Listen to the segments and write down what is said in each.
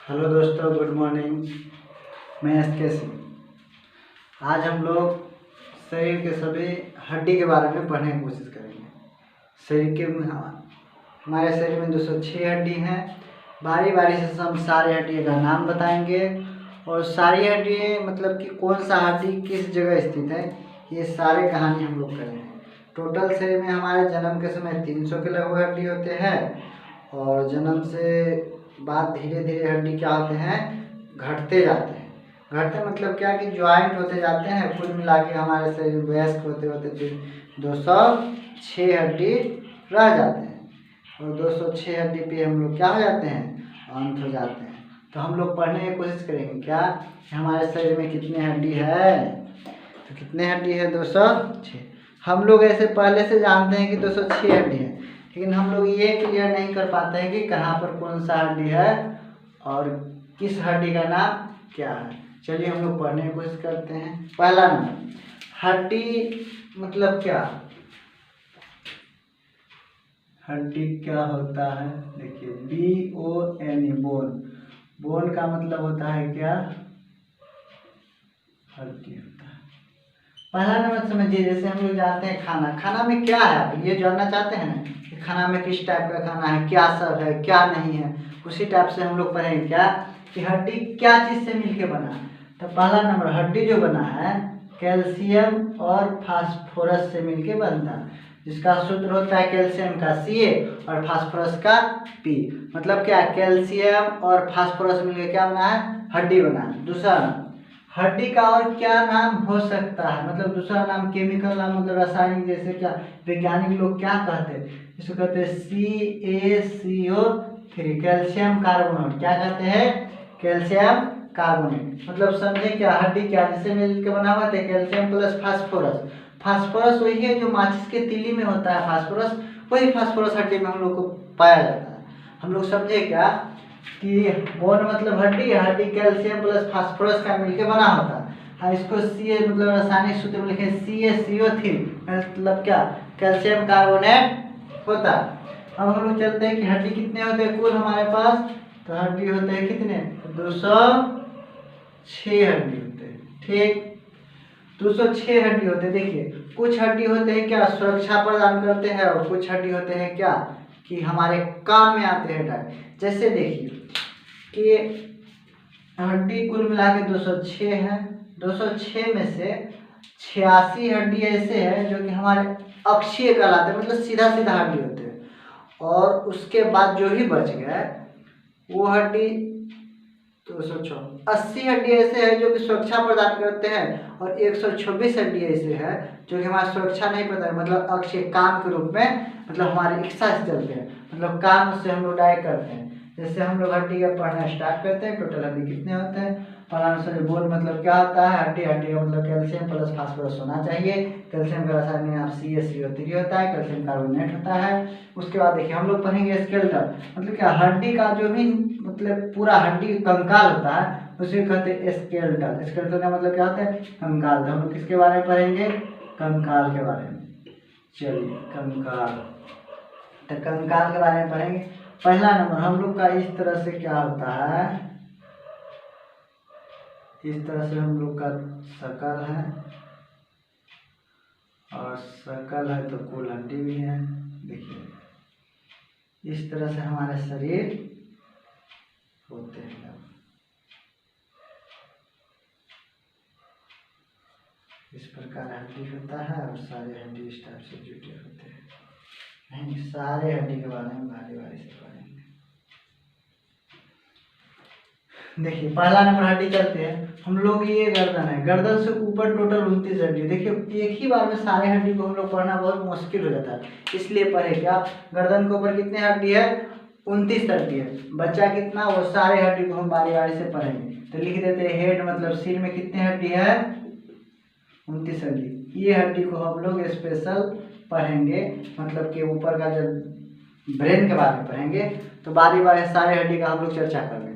Hello दोस्तों, good morning. मैं SK Singh. आज हम लोग शरीर के सभी हड्डी के बारे में पढ़ने की कोशिश करेंगे। हमारे शरीर में 206 हड्डी हैं। बारी बारी से हम सारे हड्डी का नाम बताएंगे और सारी हड्डी मतलब कि कौन सा हड्डी किस जगह स्थित है, ये सारे कहानी हम लोग करेंगे। टोटल शरीर में हमारे जन्म के समय 300 के लगभग हड्डी होते हैं और जन्म से बाद धीरे धीरे हड्डी क्या होते हैं, घटते जाते हैं। घटते मतलब क्या कि ज्वाइंट होते जाते हैं। कुल मिला के हमारे शरीर वयस्क होते होते 206 हड्डी रह जाते हैं और 206 हड्डी पे हम लोग क्या हो जाते हैं, अंत हो जाते हैं। तो हम लोग पढ़ने की कोशिश करेंगे क्या हमारे शरीर में कितने हड्डी है। तो कितने हड्डी है, 206। हम लोग ऐसे पहले से जानते हैं कि 206 हड्डी है, लेकिन हम लोग ये क्लियर नहीं कर पाते हैं कि कहाँ पर कौन सा हड्डी है और किस हड्डी का नाम क्या है। चलिए हम लोग पढ़ने की कोशिश करते हैं। पहला नंबर, हड्डी मतलब क्या। हड्डी क्या होता है, देखिए BONE, बोन। बोन का मतलब होता है क्या, हड्डी होता है। पहला नंबर समझिए, जैसे हम लोग जानते हैं खाना में क्या है, ये जानना चाहते हैं ना कि खाना में किस टाइप का खाना है, क्या सब है क्या नहीं है। उसी टाइप से हम लोग पढ़ेंगे क्या कि हड्डी क्या चीज़ से मिलके बना। तो पहला नंबर, हड्डी जो बना है कैल्शियम और फास्फोरस से मिलके बनता है, जिसका सूत्र होता है कैल्शियम का Ca और फास्फोरस का P। मतलब क्या, कैल्शियम और फास्फोरस मिलके क्या बना है, हड्डी बना है। दूसरा, हड्डी का और क्या नाम हो सकता है, मतलब दूसरा नाम केमिकल नाम मतलब रासायनिक, जैसे क्या वैज्ञानिक लोग क्या कहते हैं, इसको कहते हैं CaCO3, कैल्शियम कार्बोनेट। क्या कहते हैं, कैल्शियम कार्बोनेट। मतलब समझे क्या, हड्डी क्या जिससे मिलकर बना हुआ था, कैल्शियम प्लस फास्फोरस। फास्फोरस वही है जो माचिस के तीली में होता है, फास्फोरस वही फास्फोरस हड्डी में हम लोग को पाया जाता है। हम लोग समझे क्या कि बोन मतलब हड्डी, हड्डी कैल्शियम प्लस फास्फोरस का मिलके बना होता है। हाँ, इसको Ca मतलब रासायनिक सूत्र में लिखे CaCO3, मतलब क्या, कैल्शियम कार्बोनेट होता है। अब हम लोग चलते हैं कि हड्डी कितने होते हैं कुल हमारे पास। तो हड्डी होते हैं कितने, 206 हड्डी होते हैं। ठीक, 206 हड्डी होते हैं। देखिए कुछ हड्डी होते हैं क्या, सुरक्षा प्रदान करते हैं और कुछ हड्डी होते हैं क्या कि हमारे काम में आते हैं। जैसे देखिए कि हड्डी कुल मिला के 206 है। 206 में से 86 हड्डी ऐसे हैं जो कि हमारे अक्षीय कहलाते हैं, मतलब सीधा सीधा हड्डी होते हैं। और उसके बाद जो ही बच गए वो हड्डी 80 हड्डी ऐसे है जो कि सुरक्षा प्रदान करते हैं और 126 हड्डी ऐसे है जो कि हमारी सुरक्षा नहीं प्रदान, मतलब अक्षय काम के रूप में, मतलब हमारी इच्छा से चलते हैं, मतलब काम से हम लोग डायरेक्ट करते हैं। जैसे हम लोग हड्डी का पढ़ना स्टार्ट करते हैं, टोटल हड्डी कितने होते हैं। पहला बोन मतलब क्या होता है, हड्डी का मतलब कैल्शियम प्लस फास्फोरस होना चाहिए। कैल्शियम का रासायनिक नाम CaCO3 होता है, कैल्शियम कार्बोनेट होता है। उसके बाद देखिए हम लोग पढ़ेंगे स्केलेटन, मतलब क्या, हड्डी का जो भी मतलब पूरा हड्डी कंकाल होता है उसे कहते हैं स्केलेटन। स्केलेटन का मतलब क्या होता है, कंकाल। तो हम लोग किसके बारे में पढ़ेंगे, कंकाल के बारे में। चलिए कंकाल, तो कंकाल के बारे में पढ़ेंगे। पहला नंबर हम लोग का इस तरह से क्या होता है, इस तरह से हम लोग का शकल है और शकल है तो कुल हड्डी भी है। देखिए इस तरह से हमारे शरीर होते हैं। इस प्रकार हड्डी होता है और सारे हड्डी इस टाइप से जुटे होते हैं। नहीं, सारे हड्डी के बारे में बारी बारी से पढ़ेंगे। देखिए पहला नंबर हड्डी चलते हैं हम लोग, ये गर्दन है। गर्दन से ऊपर टोटल 29 हड्डी। देखिए एक ही बार में सारे हड्डी को हम लोग पढ़ना बहुत मुश्किल हो जाता है, इसलिए पढ़े क्या, गर्दन के ऊपर कितने हड्डी है, 29 हड्डी है। बच्चा कितना, वो सारे हड्डी को हम बारी बारी से पढ़ेंगे। तो लिख देते हैं हेड, मतलब सिर में कितने हड्डी है, 29 हड्डी। ये हड्डी को हम लोग स्पेशल पढ़ेंगे, मतलब कि ऊपर का जब ब्रेन के बारे में पढ़ेंगे तो बारी बारी सारे हड्डी का हम लोग चर्चा करेंगे।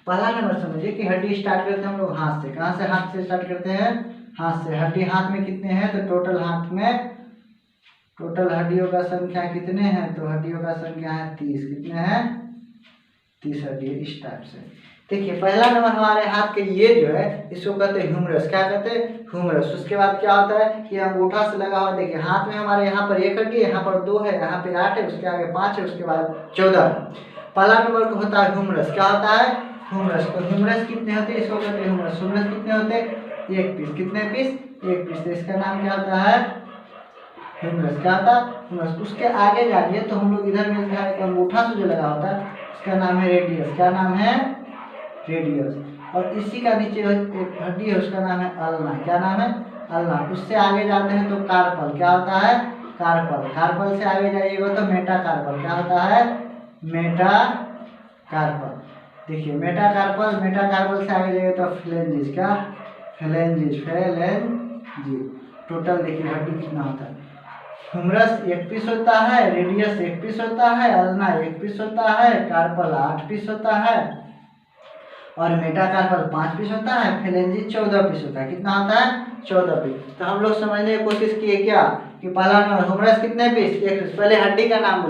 पहला नंबर समझिए कि हड्डी स्टार्ट करते हैं हम लोग हाथ से। कहाँ से, हाथ से स्टार्ट करते हैं, हाथ से। हड्डी हाथ में कितने हैं, तो टोटल हाथ में टोटल हड्डियों का संख्या कितने हैं, तो हड्डियों का संख्या है 30। कितने हैं, 30 हड्डी। इस टाइप से देखिए पहला नंबर हमारे हाथ के ये जो है इसको कहते हैं ह्यूमरस। क्या कहते हैं? ह्यूमरस। उसके बाद क्या होता है कि अंगूठा से लगा हुआ, देखिए हाथ में हमारे यहाँ पर 1 हड्डी है, यहाँ पर 2 है, यहाँ पे 8 है, उसके आगे 5 है, उसके बाद 14। पहला नंबर को होता है ह्यूमरस। क्या होता है? ह्यूमरस। तो ह्यूमरस कितने होते हैं? इसको कहते हैं ह्यूमरस। ह्यूमरस कितने होते हैं? 1 पीस। कितने पीस? 1 पीस। तो इसका नाम क्या होता है? ह्यूमरस। क्या होता है? ह्यूमरस। उसके आगे जाइए तो हम लोग इधर मिलता है एक अंगूठा से जो लगा होता है, उसका नाम है रेडियस। क्या नाम है? रेडियस। और इसी का नीचे एक हड्डी है, उसका नाम है अल्ना। क्या नाम है? अल्ना। उससे आगे जाते हैं तो कार्पल। क्या होता है? कार्पल। कार्पल से आगे जाइएगा तो मेटाकार्पल। क्या होता है? मेटाकार्पल। देखिए मेटाकार्पल, मेटाकार्पल से आगे जाइएगा तो फ्लेंजिस। क्या? फ्लेंजिस। फ्लेंजिस। टोटल देखिए हड्डी कितना होता है। ह्यूमरस 1 पीस होता है, रेडियस 1 पीस होता है, अल्ना 1 पीस होता है, कार्पल 8 पीस होता है और मेटाकार्पल 5 पीस होता है, फ्लेंजिस 14 पीस होता है। कितना होता है? 14 पीस। तो हम लोग समझने की कोशिश किए क्या कि पहला नंबर ह्यूमरस कितने पीस? 1 पीस। पहले हड्डी का नाम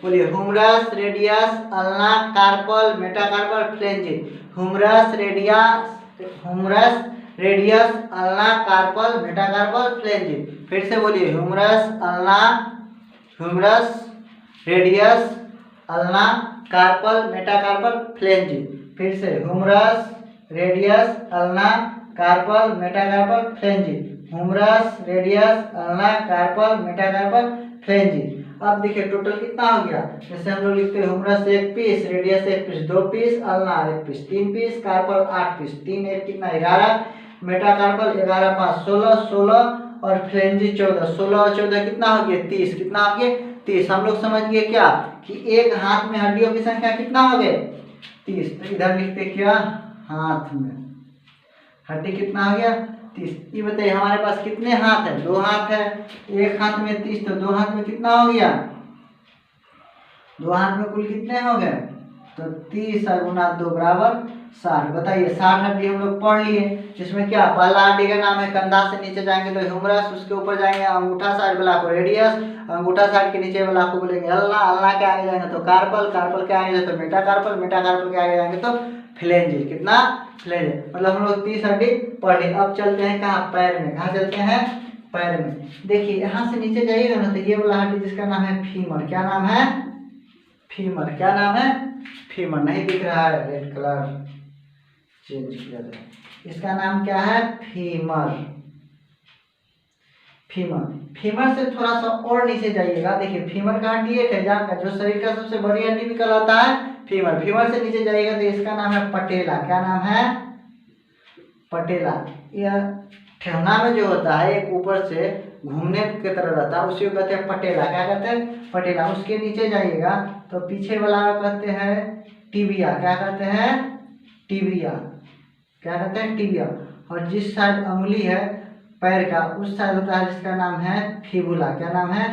बोलिए humerus, radius, ulna, carpal, metacarpal, phalanges. Humerus, radius, ulna, carpal, metacarpal, phalanges. फिर से बोलिए humerus, radius, ulna, carpal, metacarpal, phalanges. फिर से humerus, radius, ulna, carpal, metacarpal, phalanges. Humerus, radius, ulna, carpal, metacarpal, phalanges. अब देखिए टोटल कितना हो गया। जैसे हम लोग लिखते हैं humerus 1 piece, radius 1 piece, 2 piece, ulna 1 piece, 3 piece, carpal 8 piece, 3 1 कितना 11, मेटाकार्पल 11 5 16 और फ्लेंजिस 14। 16 और 14 कितना हो गया? 30। कितना हो गया? 30। हम लोग समझ गए क्या कि एक हाथ में हड्डियों की संख्या कितना हो गए? 30। तो इधर लिखते क्या? हाथ में हड्डी कितना हो गया? 30। ये बताइए हमारे पास कितने हाथ है? 2 हाथ है। एक हाथ में 30 तो 2 हाथ में कितना हो गया? 2 हाथ में कुल कितने हो गए? तो 30 गुना 2 बराबर 60। बताइए 60 हड्डी हम लोग पढ़ लिए, जिसमें क्या पहला हड्डी का नाम है, कंधा से नीचे जाएंगे तो ह्यूमरस, उसके ऊपर जाएंगे अंगूठा साइड वाला को रेडियस, अंगूठा साइड के नीचे वाला को बोलेंगे अल्ना, अल्ना के आगे जाएंगे तो कार्पल, कार्पल के आगे जाएंगे तो मेटाकार्पल, मेटाकार्पल के आगे जाएंगे तो फ्लेंजिस। कितना? फ्लेंजिस। मतलब हम लोग 30 हड्डी पढ़ लिए। अब चलते हैं कहाँ? पैर में। कहाँ चलते हैं? पैर में। देखिए यहाँ से नीचे जाइएगा ना तो ये वाला हड्डी जिसका नाम है फीमर। क्या नाम है? फीमर। क्या नाम है? फीमर। नहीं दिख रहा है, रेड कलर चेंज किया जाए। इसका नाम क्या है? फीमर। फीमर। फीमर से थोड़ा सा और नीचे जाइएगा। देखिए फीमर का हड्डी एक है जान का, जो शरीर का सबसे बड़ी हड्डी भी कहलाता है फीमर। फीमर से नीचे जाइएगा तो इसका नाम है पटेला। क्या नाम है? पटेला। यह ठेहुना में जो होता है एक ऊपर से घूमने की तरह रहता है, उसी को कहते हैं पटेला। क्या कहते हैं? पटेला। उसके नीचे जाइएगा तो पीछे वाला कहते हैं टिबिया। क्या कहते हैं? टिबिया। क्या कहते हैं? टिबिया। और जिस साइड अंगुली है पैर का उस साइड होता है जिसका नाम है फिबुला। क्या नाम है?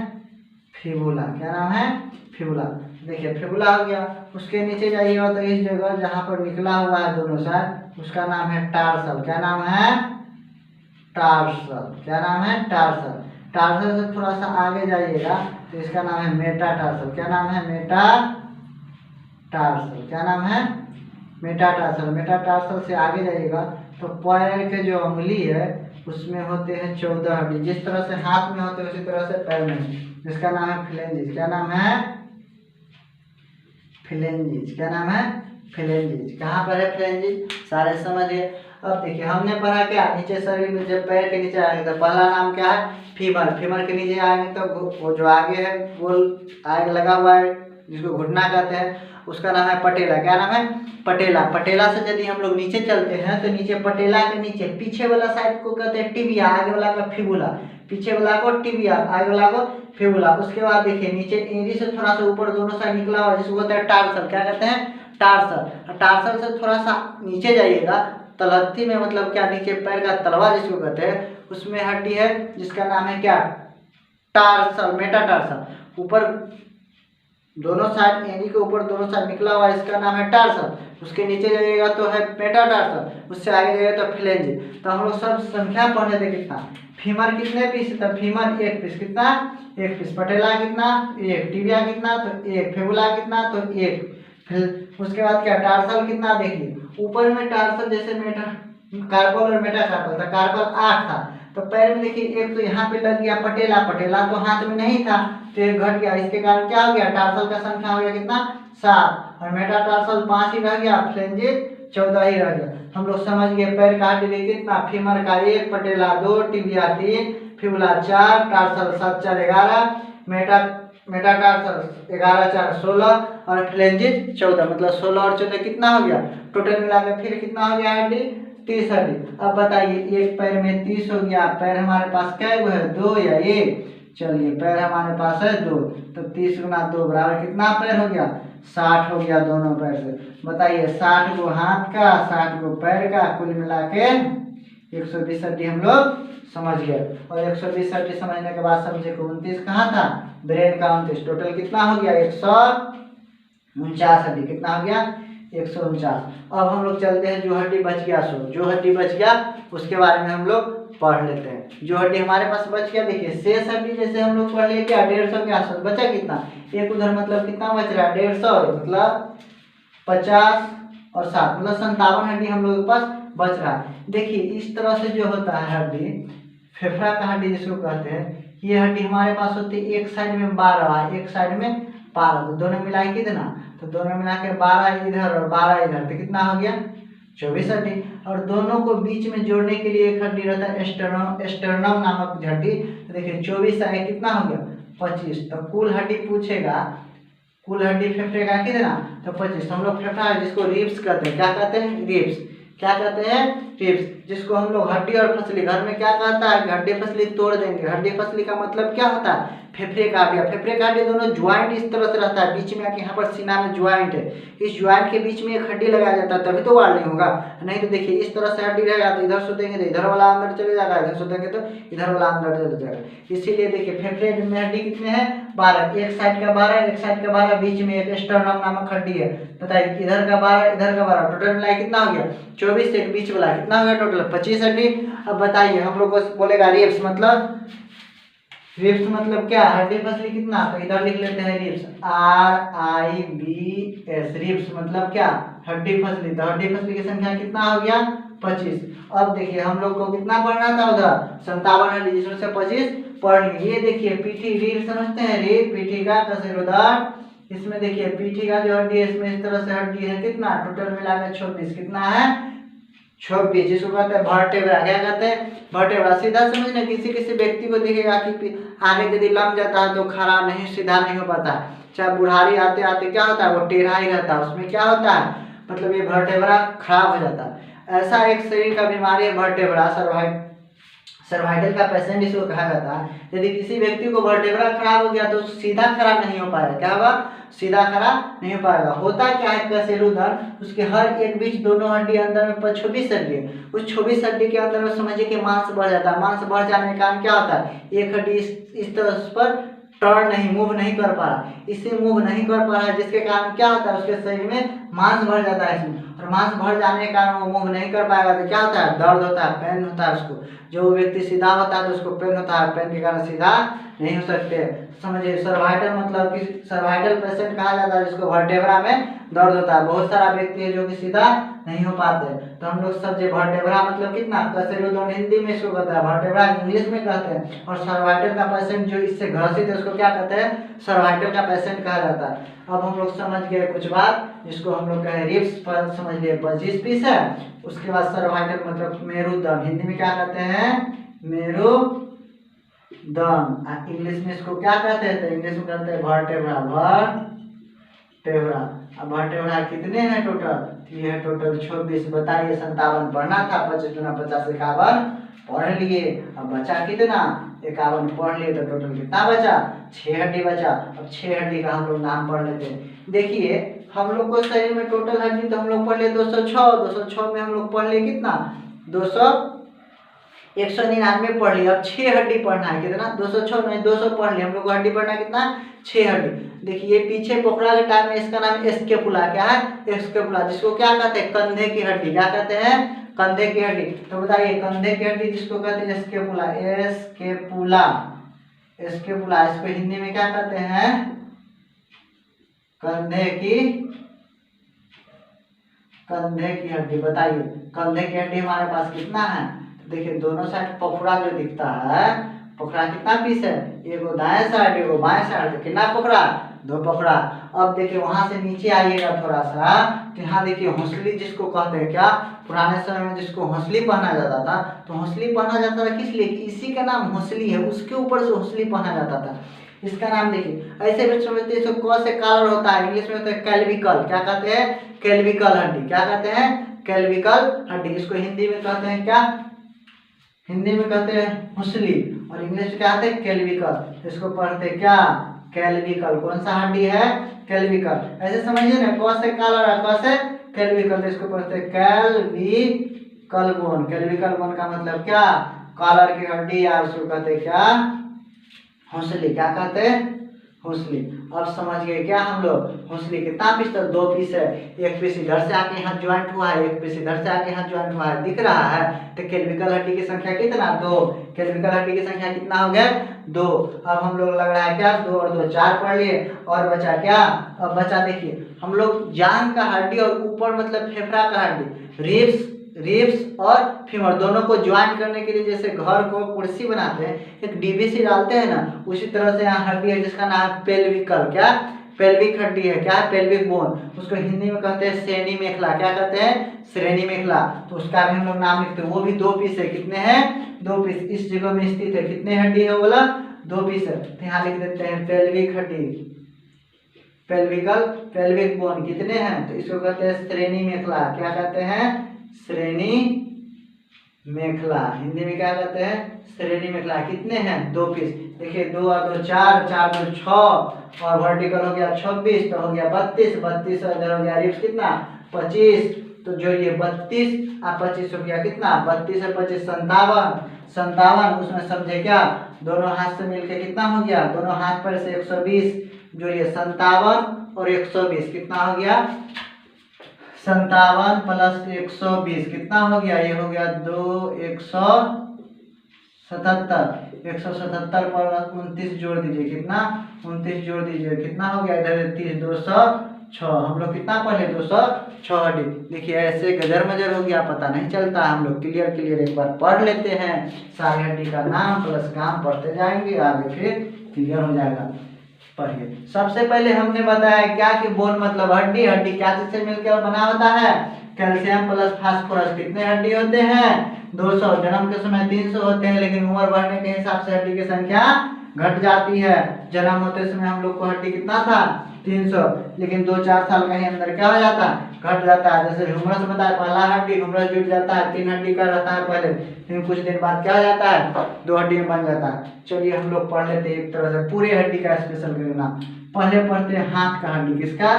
फिबुला। क्या नाम है? फिबुला। देखिए फिबुला हो गया। उसके नीचे जाइएगा तो इस जगह जहाँ पर निकला हुआ है दोनों साइड उसका नाम है टार्सल। क्या नाम है? टार्सल। क्या नाम है? टार्सल। टार्सल से थोड़ा सा आगे जाइएगा तो इसका नाम है मेटाटार्सल। क्या नाम है? मेटाटार्सल। क्या नाम है? मेटाटार्सल। मेटाटार्सल से आगे जाइएगा तो पैर के जो उंगली है उसमें होते हैं 14 हड्डी। जिस तरह से हाथ में होते हैं उसी तरह से पैर में, जिसका नाम है फ्लेंजिस। क्या नाम है? फ्लेंजिस। क्या नाम है? फ्लेंजिस। कहाँ पर है फ्लेंजिस? सारे समझिए। अब देखिए हमने पढ़ा क्या, नीचे शरीर में जब पैर के नीचे आएंगे तो पहला नाम क्या है? फीमर। फीमर के नीचे आएंगे तो वो जो आगे है गोल आग लगा हुआ है जिसको घुटना कहते हैं उसका नाम है पटेला। क्या नाम है? पटेला। पटेला से यदि हम लोग नीचे चलते हैं तो नीचे पटेला के नीचे पीछे वाला साइड को कहते हैं टिबिया, आगे वाला का फिबुला। पीछे वाला को टिबिया, आगे वाला को फिबुला। उसके बाद देखिए नीचे एड़ी से थोड़ा सा ऊपर दोनों साइड निकला हुआ जिसको कहते हैं टार्सल। क्या कहते हैं? टार्सल। टार्सल से थोड़ा सा नीचे जाइएगा तलहथी में, मतलब क्या नीचे पैर का तलवा जिसको कहते हैं उसमें हड्डी है जिसका नाम है क्या? Tarsal, metatarsal. ऊपर दोनों साइड एड़ी के ऊपर दोनों साइड निकला हुआ इसका नाम है टार्सल। उसके नीचे जाइएगा तो है मेटाटार्सल, उससे आगे जाइएगा तो फ्लेंजिस। तो हम लोग सब संख्या पढ़े थे कितना। फीमर कितने पीस था? Femur 1 piece. कितना? 1 पीस। पटेला कितना? 1। टिबिया कितना? तो 1। फिबुला कितना? तो 1। उसके बाद क्या टार्सल कितना देखिए ऊपर में टार्सल जैसे कार्पल और मेटाकार्पल था, कार्पल 8 था तो पैर में देखिए एक तो यहाँ पे लग गया पटेला, पटेला तो हाथ में नहीं था तो एक घट गया, इसके कारण क्या हो गया टार्सल का संख्या हो गया कितना 7 और मेटाटार्सल 5 ही रह गया, फ्लेंजिस 14 ही रह गया। हम लोग समझ गए पैर का हड्डी कितना फीमर का 1, पटेला 2, टिबिया 3, फिबुला 4, टार्सल 7 4 11, मेटाटार्सल 11 4 16 और फ्लेंजिस 14 मतलब 16 और 14 कितना हो गया टोटल मिलाकर फिर कितना हो गया हड्डी 30 हड्डी। अब बताइए एक पैर में 30 हो गया, पैर हमारे पास क्या है 2 या 1, चलिए पैर हमारे पास है 2 तो 30 गुना 2 बराबर कितना पैर हो गया 60 हो गया दोनों पैर से। बताइए 60 को हाथ का 60 को पैर का कुल मिला के 120 हड्डी हम लोग समझ गए। और 120 हड्डी समझने के बाद समझे कि 29 कहाँ था ब्रेन का 29, टोटल कितना हो गया 149 हड्डी, कितना हो गया 149। अब हम लोग चलते हैं जो हड्डी बच गया सो जो हड्डी बच गया उसके बारे में हम लोग पढ़ लेते हैं। जो हड्डी हमारे पास बच गया देखिए शेष हड्डी जैसे हम लोग पढ़ लिए क्या 150 के आसपास बचा कितना एक उधर मतलब कितना बच रहा है 150 मतलब 50 और 7 मतलब 57 हड्डी हम लोग के पास बच रहा है। देखिए इस तरह से जो होता है हड्डी फेफड़ा का हड्डी जिसको कहते हैं ये हड्डी हमारे पास होती है एक साइड में 12 एक साइड में 12 तो दोनों मिला के कितना तो दोनों मिला के 12 इधर और 12 इधर तो कितना हो गया 24 हड्डी। और दोनों को बीच में जोड़ने के लिए एक हड्डी रहता है एस्टर्नम नामक हड्डी तो देखिए 24 आए कितना हो गया 25 तो कुल हड्डी पूछेगा कुल हड्डी फेफड़े का कितना तो 25 हम लोग फेफड़ा जिसको रिब्स कहते हैं क्या कहते हैं रिब्स क्या कहते हैं रिब्स जिसको हम लोग हड्डी और फसली घर में क्या कहता है हड्डी फसली तोड़ देंगे। हड्डी फसली का मतलब क्या होता है फेफड़े का हड्डी दोनों ज्वाइंट इस तरह से रहता है बीच में आके यहाँ पर सीना में ज्वाइंट है इस ज्वाइंट के बीच में एक हड्डी लगाया जाता है तभी तो वार नहीं होगा नहीं तो देखिए इस तरह से हड्डी रहेगा तो इधर सोचेंगे तो इधर वाला अंदर चले जाएगा इधर सोचेंगे तो इधर वाला अंदर चले जाएगा। इसीलिए देखिए फेफड़े में हड्डी कितने हैं 12 एक साइड का 12 एक साइड का 12 बीच में एक स्टर्नम नामक हड्डी है बताइए इधर का 12 इधर का 12 टोटल मिला कितना हो गया 24 से एक बीच वाला कितना हो गया टोटल 25 हड्डी। अब बताइए हम लोग को बोलेगा रिब्स मतलब क्या हड्डी फसली कितना तो इधर लिख लेते हैं रिब्स RIBS रिब्स मतलब क्या हड्डी फसली तो हड्डी फसली की संख्या कितना हो गया 25। अब देखिए हम लोग को कितना पढ़ना था उधर 57 हड्डी जिसमें से 25 पढ़ लिए। ये देखिए पीठी रीढ़ समझते हैं रीढ़ पीठी का कशेरुधर इसमें देखिए पीठी का जो हड्डी है इसमें इस तरह से हड्डी है कितना टोटल मिलाकर 26 कितना है 26 जिसको कहते हैं वर्टेब्रा क्या कहते हैं वर्टेब्रा। सीधा समझना किसी व्यक्ति को देखेगा कि आगे यदि लंब जाता है तो खड़ा नहीं सीधा नहीं हो पाता है चाहे बुढ़ारी आते आते क्या होता है वो टेढ़ा ही रहता है उसमें क्या होता है मतलब ये वर्टेब्रा खराब हो जाता है। ऐसा एक शरीर का बीमारी है वर्टेब्रा सर्वाइकल का पेशेंट इसको कहा जाता है। यदि किसी व्यक्ति को वर्टेब्रा खराब हो गया तो सीधा खड़ा नहीं हो पाएगा क्या होगा सीधा खड़ा नहीं हो पाएगा। होता क्या है कशेरुधर उसके हर एक बीच दोनों हड्डी अंदर में 26 हड्डी उस 26 हड्डी के अंदर में समझिए कि मांस बढ़ जाता है। मांस बढ़ जाने के कारण क्या होता है एक हड्डी इस तरह पर टर्न नहीं मूव नहीं कर पा रहा इससे मूव नहीं कर पा रहा है जिसके कारण क्या होता है उसके शरीर में मांस बढ़ जाता है इसमें और मांस बढ़ जाने के कारण वो मूव नहीं कर पाएगा तो क्या होता है दर्द होता है पेन होता है उसको। जो व्यक्ति सीधा होता है तो उसको पेन होता है पेन के कारण सीधा नहीं हो सकते। समझिए सर्वाइकल मतलब कि सर्वाइकल पेशेंट कहा जाता है जिसको वर्टेब्रा में दर्द होता है। बहुत सारा व्यक्ति है जो कि सीधा नहीं हो पाते तो हम लोग समझे वर्टेब्रा मतलब कितना कशेरुधर हिंदी में इसको कहते हैं वर्टेब्रा इंग्लिश में कहते हैं और सर्वाइकल का पेशेंट जो इससे ग्रसित है उसको क्या कहते हैं सर्वाइकल का पेशेंट कहा जाता है। अब हम लोग समझ गए कुछ बात जिसको हम लोग कहे रिब्स पर समझ लिए 25 पीस है। उसके बाद सर्वाइकल मतलब मेरुदंड हिंदी में क्या कहते हैं मेरुदंड इंग्लिश में इसको क्या कहते हैं तो इंग्लिश में कहते हैं वर्टेब्रा वर्टेब्रा। अब वर्टेब्रा कितने हैं टोटल तो ये है टोटल 26। बताइए 57 पढ़ना था 25 गुना 50 51 पढ़ लिए। अब बचा कितना 51 पढ़ लिए तो टोटल कितना बचा 6 हड्डी बचा। अब 6 हड्डी का हम लोग नाम पढ़ लेते हैं। देखिए हम लोग को शरीर में टोटल हड्डी तो हम लोग पढ़ लिए 206 में हम लोग पढ़ लिए कितना 199 पढ़ लिया। अब 6 हड्डी पढ़ना है कितना 206 नहीं 200 पढ़ लिया हम लोग को हड्डी पढ़ना कितना 6 हड्डी। देखिए पीछे पोखरा के टाइम में इसका नाम स्कैपुला क्या है स्कैपुला जिसको क्या कहते हैं कंधे की हड्डी क्या कहते हैं कंधे की हड्डी। तो बताइए कंधे की हड्डी जिसको कहते हैं स्कैपुला स्कैपुला इसको हिंदी में क्या कहते हैं कंधे की कंधे की हड्डी, बताइए कंधे की हड्डी हमारे पास कितना है? तो देखिए दोनों साइड पखुड़ा जो दिखता है, पखुड़ा कितना पीस है? एगो दाएं साइड एगो बाएं साइड, तो कितना पखुड़ा? 2 पखुड़ा। अब देखिए वहां से नीचे आइएगा थोड़ा सा, तो यहाँ देखिए हौसली जिसको कहते हैं, क्या पुराने समय में जिसको हौसली पहना जाता था, तो हौसली पहना जाता था किस लिए? इसी का नाम हौसली है, उसके ऊपर से हौसली पहना जाता था। इसका नाम देखिए, ऐसे भी समझते हैं इसको क से कॉलर होता है, इंग्लिश में होता है कैल्विकल। क्या कहते हैं? कैल्विकल हड्डी। क्या कहते हैं? कैल्विकल हड्डी। इसको हिंदी में कहते हैं क्या? हिंदी में कहते हैं हौसली, और इंग्लिश में क्या कहते हैं? कैल्विकल। इसको पढ़ते क्या? कैल्विकल। कौन सा हड्डी है? कैल्विकल। ऐसे समझिए ना, क से कॉलर है, क से कैल्विकल, तो इसको पढ़ते हैं कैल्विकल बोन। कैल्विकल बोन का मतलब क्या? कॉलर की हड्डी, या उसको कहते हैं क्या? हौसली। क्या कहते हैं? हौसली। अब समझ गए क्या हम लोग? हौसली कितना पीस? तो 2 पीस है। एक पीस इधर से आके यहाँ ज्वाइंट हुआ है, एक पीस इधर से आके यहाँ ज्वाइंट हुआ है, दिख रहा है? तो कैल्विकल हड्डी की संख्या कितना? 2। कैल्विकल हड्डी की संख्या कितना हो गया? 2। अब हम लोग लग रहा है क्या? 2 और 2 4 पढ़ लिए, और बचा क्या? अब बचा देखिए हम लोग जांघ का हड्डी और ऊपर मतलब फेफड़ा का हड्डी, रिब्स और फीमर दोनों को ज्वाइन करने के लिए जैसे घर को कुर्सी बनाते हैं, एक डीवीसी डालते हैं ना, उसी तरह से यहाँ हड्डी है जिसका नाम है पेल्विकल। क्या? पेल्विक हड्डी है। क्या है? Pelvic bone. उसको हिंदी में कहते हैं श्रेणी मेखला। क्या कहते हैं? श्रेणी मेखला। तो उसका भी हम लोग नाम लिखते हैं, वो भी 2 पीस है। कितने हैं? 2 पीस। इस जगह में स्थित है। कितने हड्डी है बोला? 2 पीस है। तो यहाँ लिख देते हैं पेल्विक हड्डी, पेल्विकल, पेल्विक बोन कितने हैं? तो इसको कहते हैं श्रेणी मेखला। क्या कहते हैं? श्रेणी मेखला। हिंदी में क्या कहते हैं? श्रेणी मेखला। कितने हैं? 2 पीस। देखिए 2 और 2 4, 4 2 6, और वर्टिकल हो गया 26, तो हो गया 32, 32 और इधर हो गया रिब्स कितना? 25। तो जो ये 32 और 25 हो गया कितना? 32 और 25 57, 57। उसमें समझे क्या? दोनों हाथ से मिलके कितना हो गया? दोनों हाथ पर से 120, जो ये 57 और 120 कितना हो गया? 57 प्लस 120 कितना हो गया? ये हो गया 177। 177 पर 29 जोड़ दीजिए, कितना? 29 जोड़ दीजिए, कितना हो गया? इधर 30, 206। हम लोग कितना पढ़े? 206 हड्डी। देखिए ऐसे गजर मजर हो गया, पता नहीं चलता। हम लोग क्लियर एक बार पढ़ लेते हैं, सारी हड्डी का नाम प्लस काम पढ़ते जाएंगे, आगे फिर क्लियर हो जाएगा। पढ़िए। सबसे पहले हमने बताया क्या कि बोन मतलब हड्डी। हड्डी क्या चीज से मिलकर बना होता है? Calcium plus phosphorus. कितने हड्डी होते हैं? 200। जन्म के समय 300 होते हैं, लेकिन उम्र बढ़ने के हिसाब से हड्डी की संख्या घट जाती है। जन्म होते समय हम लोग को हड्डी कितना था? 300, लेकिन 2-4 साल का ही अंदर क्या हो जाता है? घट जाता है। जैसे ह्यूमरस बताया, पहला हड्डी ह्यूमरस जुट जाता है, 3 हड्डी का रहता है पहले, लेकिन कुछ दिन बाद क्या हो जाता है? 2 हड्डी में बन जाता है। चलिए हम लोग पढ़ लेते हैं एक तरह से पूरे हड्डी का स्पेशल करना। पहले पढ़ते हैं हाथ का हड्डी। किसका?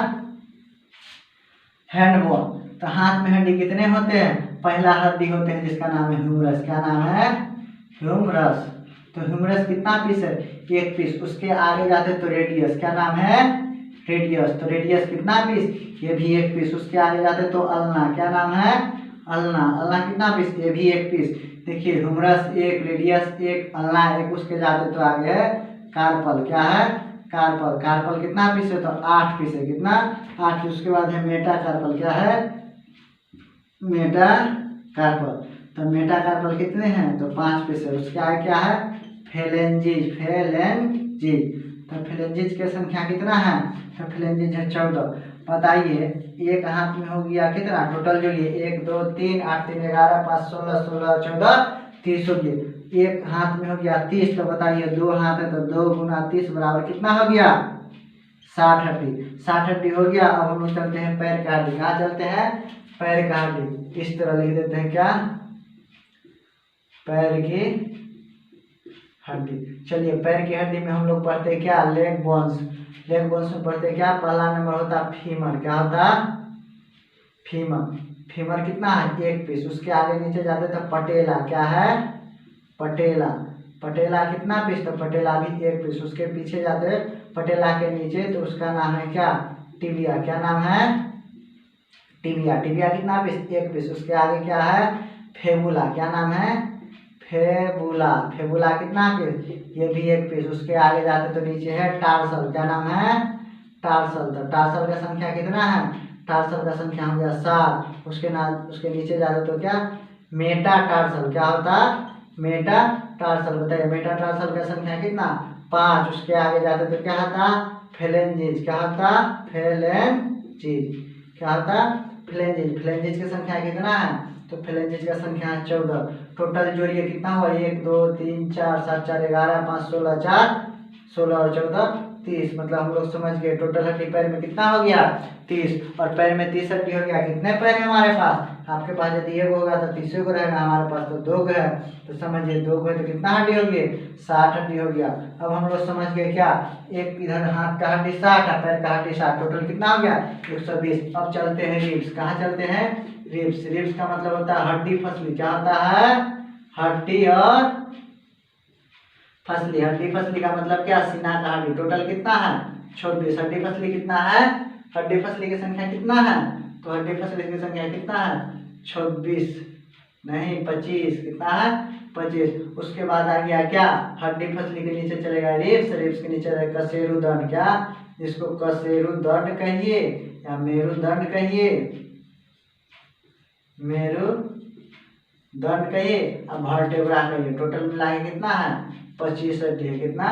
Hand bone. तो हाथ में हड्डी कितने होते हैं? पहला हड्डी होते हैं जिसका नाम है ह्यूमरस। क्या नाम है? ह्यूमरस। तो ह्यूमरस कितना पीस है? 1 पीस। उसके आगे जाते तो रेडियस। क्या नाम है? रेडियस। तो रेडियस कितना पीस? ये भी 1 पीस। उसके आगे जाते तो अल्ना। क्या नाम है? अल्ना। अल्ना कितना पीस? ये भी 1 पीस। देखिए ह्यूमरस 1, रेडियस 1, अल्ना 1। उसके जाते तो आगे है कार्पल। क्या है? कार्पल। कार्पल कितना पीस है? तो 8 पीस है। कितना? 8 पीस। उसके बाद है मेटाकार्पल। क्या है? मेटाकार्पल। तो मेटाकार्पल कितने हैं? तो 5 पीस है। उसके आगे क्या है? फेलेंजिज। फेलेंजिज। तो फेलेंजिज की संख्या कितना है? तो फेलेंजिज है 14। बताइए एक हाथ में हो गया कितना? टोटल जो ये 1 2 3 8 3 11 5 16 16 14 30 हो गया। एक हाथ में हो गया 30। तो बताइए 2 हाथ है तो 2 गुना 30 बराबर कितना हो गया? 60 हड्डी। 60 हड्डी हो गया। अब हम लोग चलते हैं पैर का हड्डी। कहाँ चलते हैं? पैर का हड्डी। इस तरह लिख देते हैं क्या? पैर की हड्डी। चलिए पैर की हड्डी में हम लोग पढ़ते हैं क्या? Leg bones. लेग बोन्स में पढ़ते हैं क्या? पहला नंबर होता है फीमर। क्या होता? फीमर। फीमर कितना है? 1 पीस। उसके आगे नीचे जाते तो पटेला। क्या है? पटेला। पटेला कितना पीस? तो पटेला भी 1 पीस। उसके पीछे जाते पटेला के नीचे तो उसका नाम है क्या? टिबिया। क्या नाम है? टिबिया। टिबिया कितना पीस? 1 पीस। उसके आगे क्या है? फेबुला। क्या नाम है? फेबुला। फेबुला कितना पीस? ये भी 1 पीस। उसके आगे जाते तो नीचे है टार्सल। क्या नाम है? टार्सल। तो टार्सल का संख्या कितना है? टार्सल का संख्या हो गया 7। उसके नीचे जाते तो क्या मेटाटार्सल, क्या होता मेटाटार्सल। बताइए मेटाटार्सल का संख्या कितना 5। उसके आगे जाते तो क्या होता फेलेंजिज, क्या होता फेलेंजिज, क्या होता फ्लेंजिज। फ्लेंजिज की संख्या कितना है तो फ्लेंजिज का संख्या है 14। टोटल जोड़िए कितना हुआ 1 2 3 4 7 4 11 5 16 4 16 और 14 30। मतलब हम लोग समझ गए टोटल हड्डी पैर में कितना हो गया 30। और पैर में 30 हड्डी हो गया। कितने पैर है हमारे पास, आपके पास यदि 1 होगा तो 30 को रहेगा, हमारे पास तो 2 है। तो समझिए 2 है तो कितना हड्डी हो गई 60 हड्डी हो गया। अब हम लोग समझ गए क्या, एक इधर हाथ का हड्डी 60 है, पैर का हड्डी 60, टोटल कितना हो गया 120। अब चलते हैं रिब्स। कहाँ चलते हैं रिब्स। रिब्स का मतलब होता है हड्डी फसली। क्या होता है हड्डी और फसली। हड्डी फसली का मतलब क्या सीना का हड्डी। टोटल कितना है 26। हड्डी फसली कितना है, हड्डी फसली की संख्या कितना है तो हड्डी फसली की संख्या कितना है 26 नहीं 25। कितना है 25। उसके बाद आ गया क्या हड्डी फसली के नीचे चलेगा रिब्स। रिब्स के नीचे रहेगा कशेरुदंड, क्या जिसको कशेरुदंड कहिए या मेरुदंड कहिए, मेरुदंड कहिए। अब वर्टेब्रा कहिए। टोटल मिला के कितना है 25 हड्डी है। कितना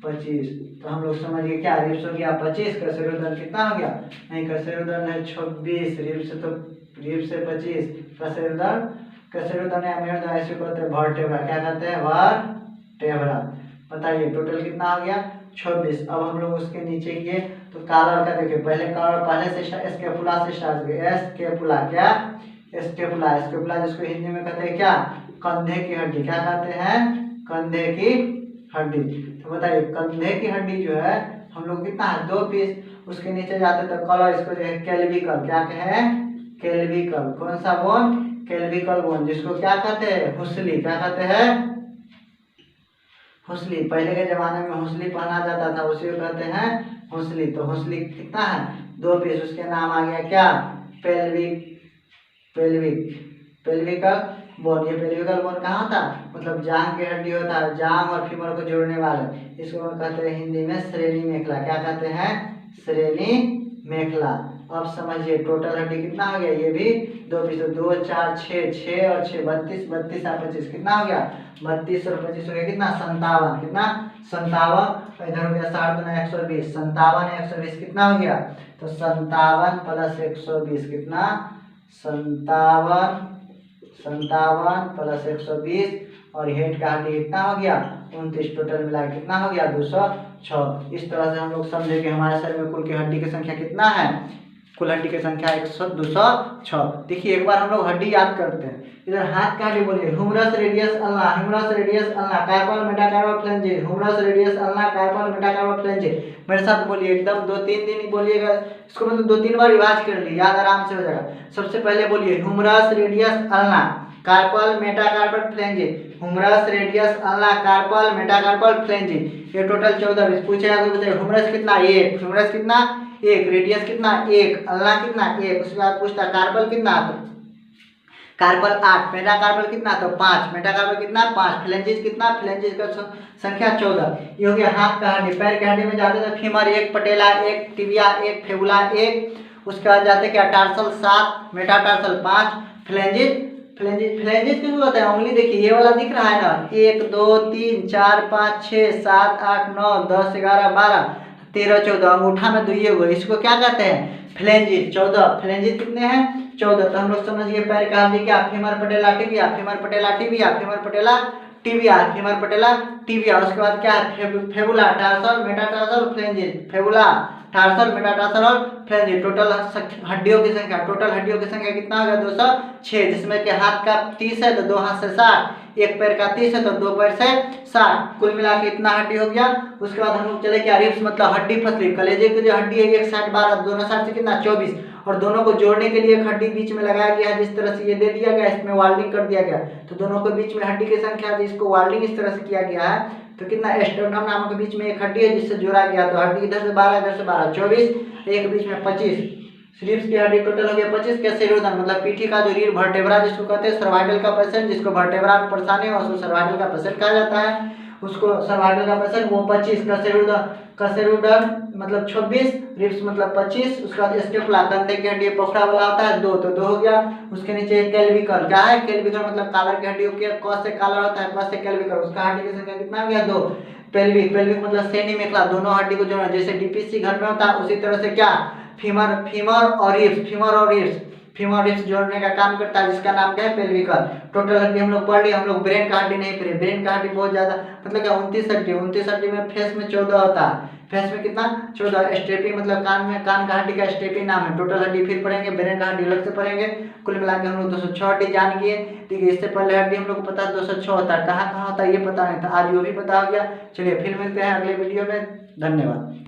25। तो हम लोग समझ गए क्या रिब्स हो गया 25, कशेरुदंड कितना हो गया नहीं कशेरुदंड है 26, रिब्स से तो रिब्स से 25, कशेरुदंड या मेरुदंड ऐसे कहते हैं वर्टेब्रा। क्या कहते हैं वर्टेब्रा। बताइए टोटल कितना हो गया 26। अब हम लोग उसके नीचे किए तो कॉलर का देखिए। पहले से स्कैपुला से स्टार्ट किए। स्कैपुला, क्या स्कैपुला। स्कैपुला जिसको हिंदी में कहते हैं क्या कंधे की हड्डी। क्या कहते हैं कंधे की हड्डी। तो बताइए कंधे की हड्डी जो है हम लोग कितना है 2 पीस। उसके नीचे जाते तो कॉलर, इसको जो है कैल्विकल। क्या कहे कैल्विकल। कौन सा बोन कैल्विकल बोन, जिसको क्या कहते हैं हुसली। क्या कहते हैं हुसली। पहले के जमाने में हुसली पहना जाता था, उसी को कहते हैं हुसली। तो हुसली कितना है 2 पीस। उसके नाम आ गया क्या पेल्विकल बोन। ये पेल्विकल बोन कहाँ था मतलब जांग की हड्डी होता है, जांग और फीमर को जोड़ने वाले। इसको कहते हैं हिंदी में श्रेणी मेखला। क्या कहते हैं श्रेणी मेखला। अब समझिए टोटल हड्डी कितना हो गया, ये भी 2 पीस। 2 4 6 6 और 6 32 32 और 25 कितना हो गया 32 और 25 हो गया कितना 57। कितना 57। इधर हो गया 60 गुना 120, 57 120 कितना हो गया तो 57 प्लस 120 कितना 57 प्लस 120। और हेड का हड्डी कितना हो गया 29। टोटल मिला कितना हो गया 206। इस तरह से हम लोग समझे कि हमारे शरीर में कुल की हड्डी की संख्या कितना है, कुल हड्डी की संख्या 206। देखिए एक बार हम लोग हड्डी याद करते हैं। इधर हाथ का हड्डी बोलिए humerus radius ulna, humerus radius ulna, carpal metacarpal phalanges, humerus radius ulna, carpal metacarpal phalanges. मेरे साथ बोलिए एकदम 2-3 दिन ही बोलिएगा इसको, मतलब 2-3 बार रिवाज कर ली, याद आराम से हो जाएगा। सबसे पहले बोलिए humerus radius ulna, carpal metacarpal phalanges, humerus radius ulna, carpal metacarpal phalanges. ये टोटल 14 पूछेगा कोई बताइए ह्यूमरस कितना 1, ह्यूमरस कितना 1, रेडियस कितना 1, अल्ना कितना 1। उसके बाद पूछता कार्पल कितना तो कार्पल 8, मेटाकार्पल कितना तो 5, मेटाकार्पल कितना 5, फ्लेंजिस कितना फ्लेंजिस का संख्या 14। ये हो गया हाथ का हड्डी। पैर के हड्डी में जाते तो फीमर 1, पटेला 1, टिबिया 1, फेबुला 1। उसके बाद जाते क्या टार्सल 7, मेटाटार्सल 5, फ्लेंजिस किसको कहते हैं उंगली। देखिए ये वाला दिख रहा है ना 1 2 3 4 5 6 7 8 9 10 11 12 13 14 अंगूठा में दुइये हुए, इसको क्या कहते हैं फ्लेंजिस। 14 फ्लेंजिस कितने हैं 14। तो हम लोग समझ गए पैर का हड्डी क्या femur patella tibia, femur patella tibia, femur patella tibia, femur patella tibia. उसके बाद क्या है fibula, tarsal metatarsal phalanges, fibula tarsal metatarsal और फ्लेंजिस। टोटल हड्डियों की संख्या, टोटल हड्डियों की संख्या कितना होगा 206, जिसमें कि हाथ का 30 है तो 2 हाथ से 60, एक पैर का 30 है तो 2 पैर से 60, कुल मिला के इतना हड्डी हो गया। उसके बाद हम लोग चले क्या रिब्स मतलब हड्डी फसली। कलेजे की जो हड्डी है एक साइड 12, दोनों साइड से कितना 24, और दोनों को जोड़ने के लिए एक हड्डी बीच में लगाया गया है। जिस तरह से ये दे दिया गया इसमें वाल्डिंग कर दिया गया, तो दोनों के बीच में हड्डी की संख्या जिसको वाल्डिंग इस तरह से किया गया है। तो कितना स्टर्नम नामों के बीच में एक हड्डी है जिससे जोड़ा गया, तो हड्डी इधर से 12 इधर से 12 24, एक बीच में 25। रिब्स की हड्डी टोटल हो गया 25। कैसे रोदन मतलब पीठी का जो रीढ़ वर्टेब्रा जिसको कहते हैं, सर्वाइकल का पेशेंट जिसको वर्टेब्रा में परेशानी है उसको सर्वाइकल का पेशेंट कहा जाता है, उसको सर्वाइकल का पेशेंट वो 25 का कशेरुडन मतलब 26, रिब्स मतलब 25, उसके बाद स्टेपला कंधे की हड्डी पोखरा वाला होता है 2, तो 2 हो गया। उसके नीचे केल्विकल, क्या है केल्विकल मतलब कालर की हड्डी होती है, क से कालर होता है, क से केल्विकल, उसका हड्डी की संख्या कितना हो गया 2। पेल्विक, पेल्विक मतलब सेनी मेखला, दोनों हड्डी को जोड़ना, जैसे डीपीसी घर में होता है उसी तरह से क्या फीमर, फीमर और रिब्स, फीमर और रिब्स, फीमर रिब्स जोड़ने का काम करता है, जिसका नाम क्या है पेल्विकल। टोटल हड्डी हम लोग पढ़ लिए, हम लोग ब्रेन का हड्डी नहीं पढ़े, ब्रेन का हड्डी बहुत ज्यादा मतलब क्या 29 हड्डी, 29 हड्डी में फेस में 14 होता है, फेस में कितना 14, स्टेपी मतलब कान में, कान का हड्डी का स्टेपी नाम है। टोटल हड्डी फिर पढ़ेंगे, ब्रेन का हड्डी अलग से पढ़ेंगे। कुल मिला के हम लोग 206 हड्डी जान गए, ठीक है। इससे पहले हड्डी हम लोग को पता 206 होता है, कहाँ कहाँ होता है ये पता नहीं था, आज वो भी पता हो गया। चलिए फिर मिलते हैं अगले वीडियो में, धन्यवाद।